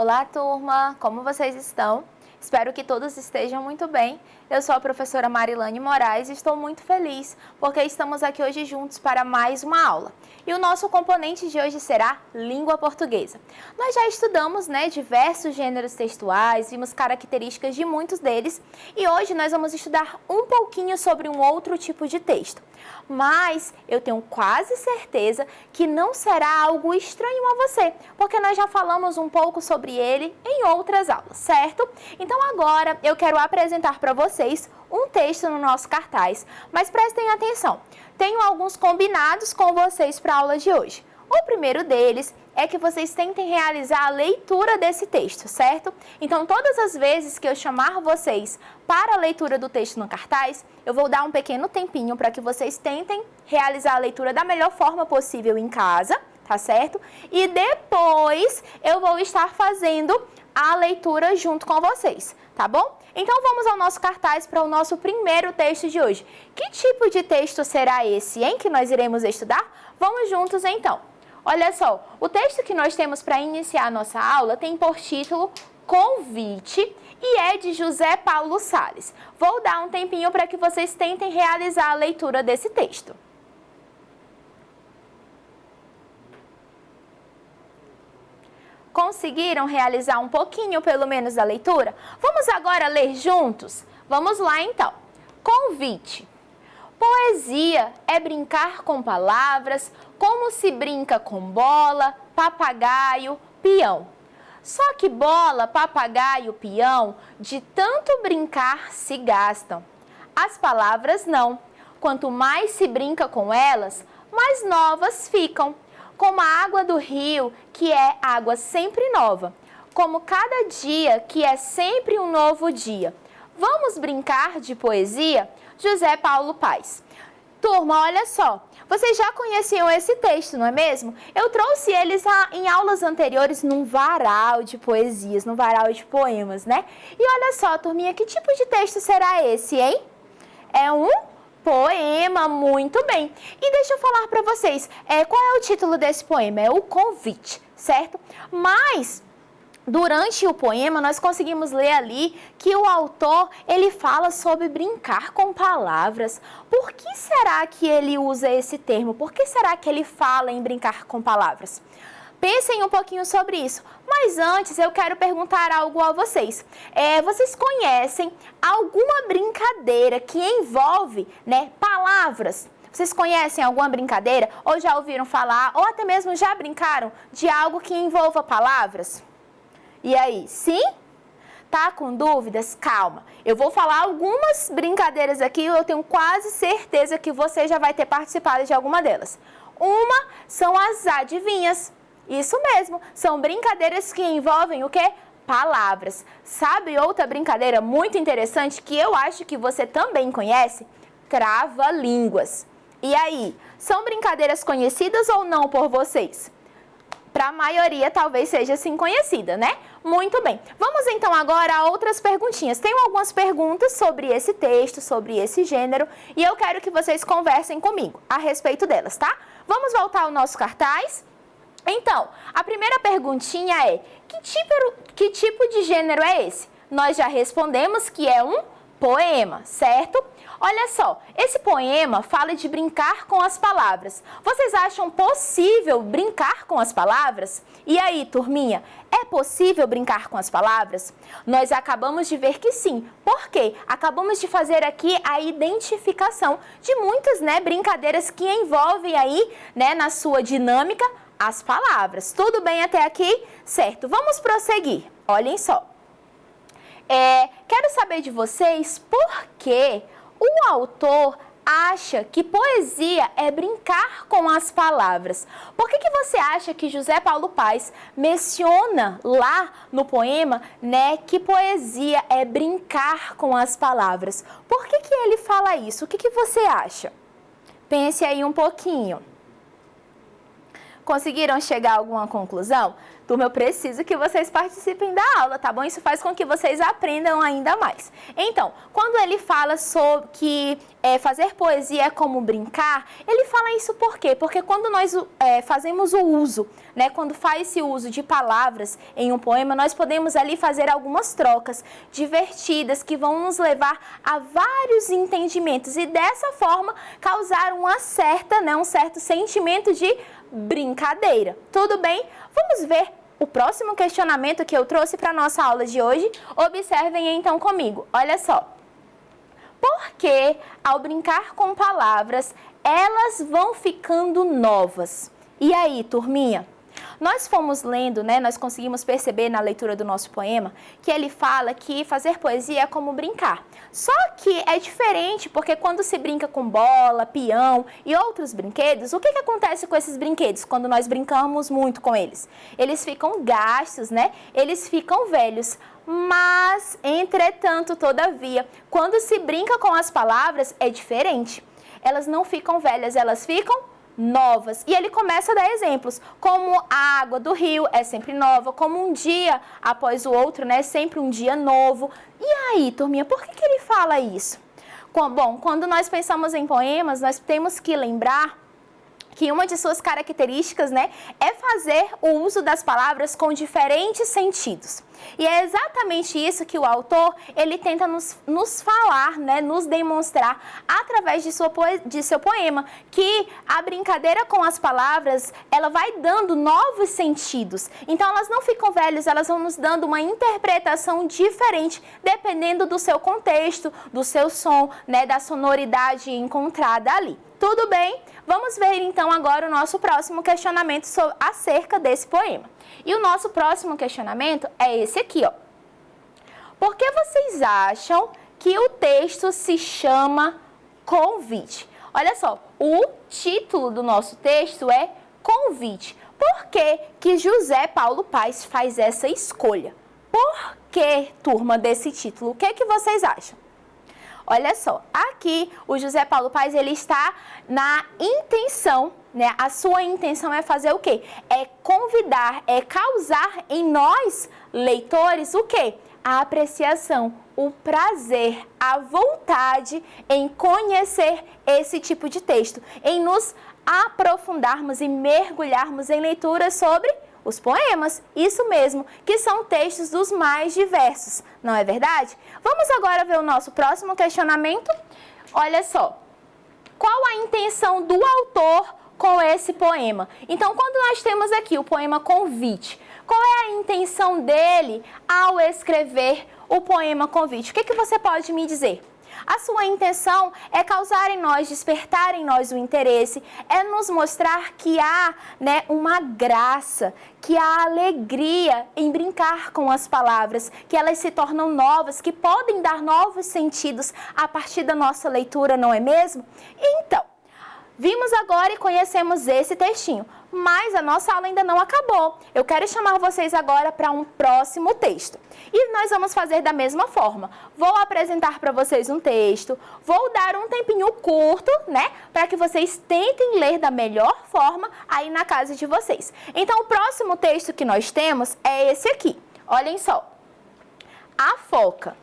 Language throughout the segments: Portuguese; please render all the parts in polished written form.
Olá, turma! Como vocês estão? Espero que todos estejam muito bem. Eu sou a professora Marilane Moraes e estou muito feliz porque estamos aqui hoje juntos para mais uma aula. E o nosso componente de hoje será língua portuguesa. Nós já estudamos, diversos gêneros textuais, vimos características de muitos deles e hoje nós vamos estudar um pouquinho sobre um outro tipo de texto. Mas eu tenho quase certeza que não será algo estranho a você, porque nós já falamos um pouco sobre ele em outras aulas, certo? Então agora eu quero apresentar para vocês um texto no nosso cartaz, mas prestem atenção, tenho alguns combinados com vocês para a aula de hoje. O primeiro deles é que vocês tentem realizar a leitura desse texto, certo? Então, todas as vezes que eu chamar vocês para a leitura do texto no cartaz, eu vou dar um pequeno tempinho para que vocês tentem realizar a leitura da melhor forma possível em casa, tá certo? E depois eu vou estar fazendo a leitura junto com vocês, tá bom? Então, vamos ao nosso cartaz para o nosso primeiro texto de hoje. Que tipo de texto será esse, hein, que nós iremos estudar? Vamos juntos, então. Olha só, o texto que nós temos para iniciar a nossa aula tem por título Convite e é de José Paulo Sales. Vou dar um tempinho para que vocês tentem realizar a leitura desse texto. Conseguiram realizar um pouquinho, pelo menos, da leitura? Vamos agora ler juntos? Vamos lá, então. Convite. Poesia é brincar com palavras, como se brinca com bola, papagaio, peão. Só que bola, papagaio, peão, de tanto brincar se gastam. As palavras não. Quanto mais se brinca com elas, mais novas ficam. Como a água do rio, que é água sempre nova. Como cada dia, que é sempre um novo dia. Vamos brincar de poesia? José Paulo Paes. Turma, olha só, vocês já conheciam esse texto, não é mesmo? Eu trouxe eles em aulas anteriores num varal de poesias, num varal de poemas, né? E olha só, turminha, que tipo de texto será esse, hein? É um poema, muito bem. E deixa eu falar para vocês, qual é o título desse poema? É o Convite, certo? Mas durante o poema, nós conseguimos ler ali que o autor, ele fala sobre brincar com palavras. Por que será que ele usa esse termo? Por que será que ele fala em brincar com palavras? Pensem um pouquinho sobre isso. Mas antes, eu quero perguntar algo a vocês. Vocês conhecem alguma brincadeira que envolve, palavras? Vocês conhecem alguma brincadeira? Ou já ouviram falar, ou até mesmo já brincaram de algo que envolva palavras? E aí, sim? Tá com dúvidas? Calma. Eu vou falar algumas brincadeiras aqui e eu tenho quase certeza que você já vai ter participado de alguma delas. Uma são as adivinhas. Isso mesmo, são brincadeiras que envolvem o quê? Palavras. Sabe outra brincadeira muito interessante que eu acho que você também conhece? Trava-línguas. E aí, são brincadeiras conhecidas ou não por vocês? Para a maioria, talvez seja assim conhecida, né? Muito bem. Vamos então agora a outras perguntinhas. Tenho algumas perguntas sobre esse texto, sobre esse gênero, e eu quero que vocês conversem comigo a respeito delas, tá? Vamos voltar ao nosso cartaz? Então, a primeira perguntinha é, que tipo de gênero é esse? Nós já respondemos que é um poema, certo? Olha só, esse poema fala de brincar com as palavras. Vocês acham possível brincar com as palavras? E aí, turminha, é possível brincar com as palavras? Nós acabamos de ver que sim. Por quê? Acabamos de fazer aqui a identificação de muitas, brincadeiras que envolvem aí, na sua dinâmica, as palavras. Tudo bem até aqui? Certo, vamos prosseguir. Olhem só. Quero saber de vocês por que o autor acha que poesia é brincar com as palavras. Por que você acha que José Paulo Paes menciona lá no poema, que poesia é brincar com as palavras? Por que ele fala isso? O que você acha? Pense aí um pouquinho. Conseguiram chegar a alguma conclusão? Turma, eu preciso que vocês participem da aula, tá bom? Isso faz com que vocês aprendam ainda mais. Então, quando ele fala sobre que fazer poesia é como brincar, ele fala isso por quê? Porque quando nós fazemos o uso, né, quando faz esse uso de palavras em um poema, nós podemos ali fazer algumas trocas divertidas que vão nos levar a vários entendimentos e dessa forma causar um certo sentimento de brincadeira. Tudo bem? Vamos ver o próximo questionamento que eu trouxe para a nossa aula de hoje. Observem então comigo. Olha só. Por que, ao brincar com palavras, elas vão ficando novas? E aí, turminha? Nós fomos lendo, né, nós conseguimos perceber na leitura do nosso poema que ele fala que fazer poesia é como brincar. Só que é diferente porque quando se brinca com bola, peão e outros brinquedos, o que acontece com esses brinquedos quando nós brincamos muito com eles? Eles ficam gastos, né? Eles ficam velhos. Mas, entretanto, todavia, quando se brinca com as palavras, é diferente. Elas não ficam velhas, elas ficam novas. E ele começa a dar exemplos, como a água do rio é sempre nova, como um dia após o outro, né, sempre um dia novo. E aí, turminha, por que ele fala isso? Bom, quando nós pensamos em poemas, nós temos que lembrar que uma de suas características, né, é fazer o uso das palavras com diferentes sentidos. E é exatamente isso que o autor, ele tenta nos falar, né, nos demonstrar através de seu poema, que a brincadeira com as palavras, ela vai dando novos sentidos. Então, elas não ficam velhas, elas vão nos dando uma interpretação diferente, dependendo do seu contexto, do seu som, né, da sonoridade encontrada ali. Tudo bem? Vamos ver então agora o nosso próximo questionamento acerca desse poema. E o nosso próximo questionamento é esse aqui, ó. Por que vocês acham que o texto se chama Convite? Olha só, o título do nosso texto é Convite. Por que que José Paulo Paes faz essa escolha? Por que, turma, desse título? O que que vocês acham? Olha só, aqui o José Paulo Paes, ele está na intenção, né? A sua intenção é fazer o quê? É convidar, é causar em nós, leitores, o quê? A apreciação, o prazer, a vontade em conhecer esse tipo de texto, em nos aprofundarmos e mergulharmos em leituras sobre os poemas, isso mesmo, que são textos dos mais diversos, não é verdade? Vamos agora ver o nosso próximo questionamento. Olha só, qual a intenção do autor com esse poema? Então, quando nós temos aqui o poema Convite, qual é a intenção dele ao escrever o poema Convite? O que você pode me dizer? A sua intenção é causar em nós, despertar em nós o interesse, é nos mostrar que há, né, uma graça, que há alegria em brincar com as palavras, que elas se tornam novas, que podem dar novos sentidos a partir da nossa leitura, não é mesmo? Então, vimos agora e conhecemos esse textinho, mas a nossa aula ainda não acabou. Eu quero chamar vocês agora para um próximo texto. E nós vamos fazer da mesma forma. Vou apresentar para vocês um texto, vou dar um tempinho curto, né, para que vocês tentem ler da melhor forma aí na casa de vocês. Então, o próximo texto que nós temos é esse aqui. Olhem só. A Foca.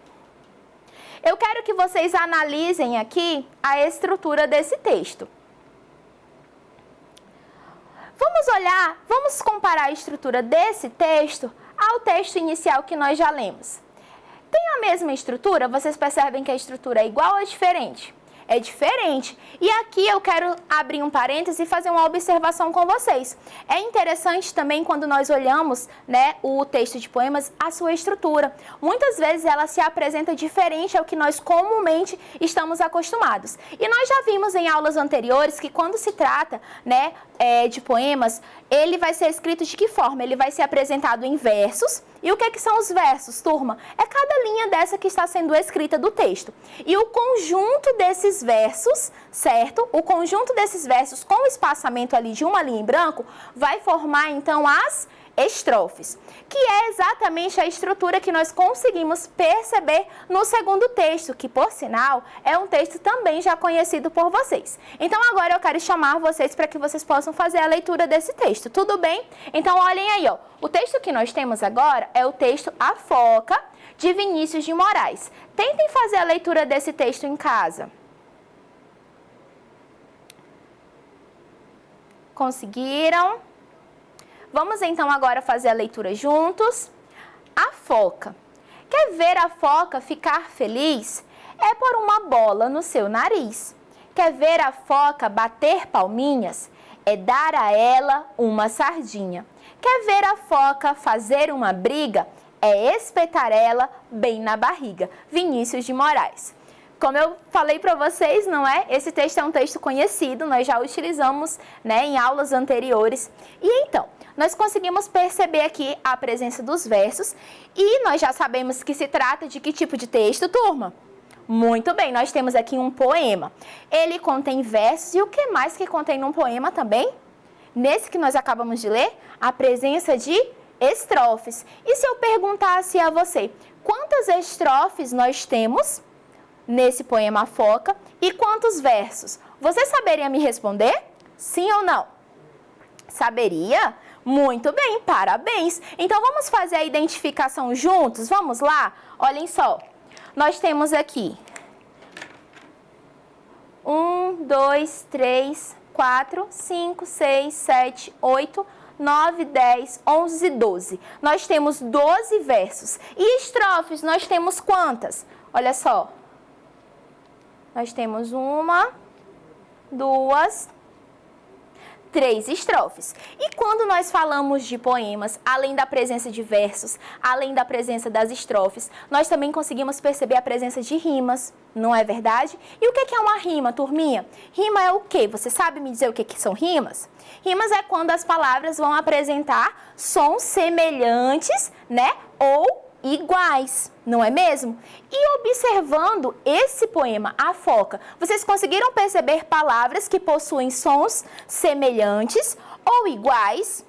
Eu quero que vocês analisem aqui a estrutura desse texto. Vamos comparar a estrutura desse texto ao texto inicial que nós já lemos. Tem a mesma estrutura? Vocês percebem que a estrutura é igual ou é diferente? É diferente. E aqui eu quero abrir um parêntese e fazer uma observação com vocês. É interessante também quando nós olhamos, né, o texto de poemas, a sua estrutura. Muitas vezes ela se apresenta diferente ao que nós comumente estamos acostumados. E nós já vimos em aulas anteriores que quando se trata, né, de poemas, ele vai ser escrito de que forma? Ele vai ser apresentado em versos. E o que são os versos, turma? É cada linha dessa que está sendo escrita do texto. E o conjunto desses versos, certo? O conjunto desses versos com o espaçamento ali de uma linha em branco vai formar, então, as estrofes, que é exatamente a estrutura que nós conseguimos perceber no segundo texto, que, por sinal, é um texto também já conhecido por vocês. Então, agora eu quero chamar vocês para que vocês possam fazer a leitura desse texto, tudo bem? Então, olhem aí, ó. O texto que nós temos agora é o texto A Foca, de Vinícius de Moraes. Tentem fazer a leitura desse texto em casa. Conseguiram? Vamos então agora fazer a leitura juntos. A foca. Quer ver a foca ficar feliz? É pôr uma bola no seu nariz. Quer ver a foca bater palminhas? É dar a ela uma sardinha. Quer ver a foca fazer uma briga? É espetar ela bem na barriga. Vinícius de Moraes. Como eu falei para vocês, não é? Esse texto é um texto conhecido, nós já o utilizamos, né, em aulas anteriores. E então, nós conseguimos perceber aqui a presença dos versos e nós já sabemos que se trata de que tipo de texto, turma? Muito bem, nós temos aqui um poema. Ele contém versos e o que mais que contém num poema também? Nesse que nós acabamos de ler, a presença de estrofes. E se eu perguntasse a você, quantas estrofes nós temos nesse poema A Foca e quantos versos? Você saberia me responder? Sim ou não? Saberia? Muito bem, parabéns! Então vamos fazer a identificação juntos? Vamos lá? Olhem só, nós temos aqui 1, 2, 3, 4, 5, 6, 7, 8, 9, 10, 11, 12. Nós temos 12 versos. E estrofes, nós temos quantas? Olha só. Nós temos 1, 2, 3 estrofes. E quando nós falamos de poemas, além da presença de versos, além da presença das estrofes, nós também conseguimos perceber a presença de rimas, não é verdade? E o que é uma rima, turminha? Rima é o quê? Você sabe me dizer o que são rimas? Rimas é quando as palavras vão apresentar sons semelhantes, né? Ou iguais, não é mesmo? E observando esse poema, A Foca, vocês conseguiram perceber palavras que possuem sons semelhantes ou iguais?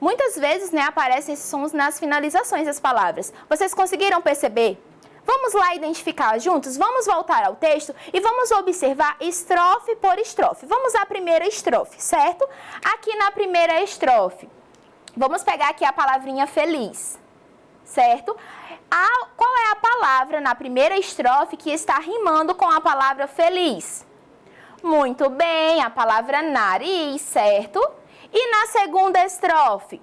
Muitas vezes, né, aparecem esses sons nas finalizações das palavras. Vocês conseguiram perceber? Vamos lá identificar juntos? Vamos voltar ao texto e vamos observar estrofe por estrofe. Vamos à primeira estrofe, certo? Aqui na primeira estrofe, vamos pegar aqui a palavrinha feliz. Certo? Qual é a palavra na primeira estrofe que está rimando com a palavra feliz? Muito bem, a palavra nariz, certo? E na segunda estrofe?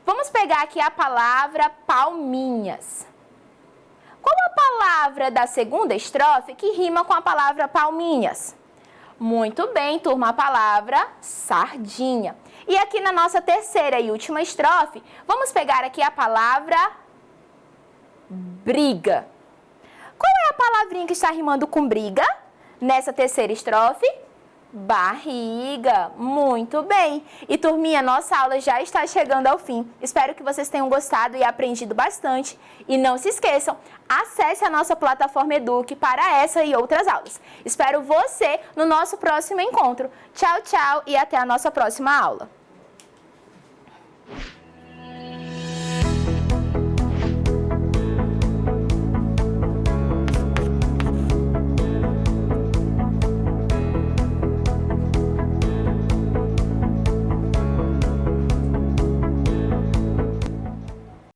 Vamos pegar aqui a palavra palminhas. Qual a palavra da segunda estrofe que rima com a palavra palminhas? Muito bem, turma, a palavra sardinha. E aqui na nossa terceira e última estrofe, vamos pegar aqui a palavra briga. Qual é a palavrinha que está rimando com briga? Nessa terceira estrofe? Barriga. Muito bem. E turminha, nossa aula já está chegando ao fim. Espero que vocês tenham gostado e aprendido bastante. E não se esqueçam, acesse a nossa plataforma Eduque para essa e outras aulas. Espero você no nosso próximo encontro. Tchau, tchau e até a nossa próxima aula.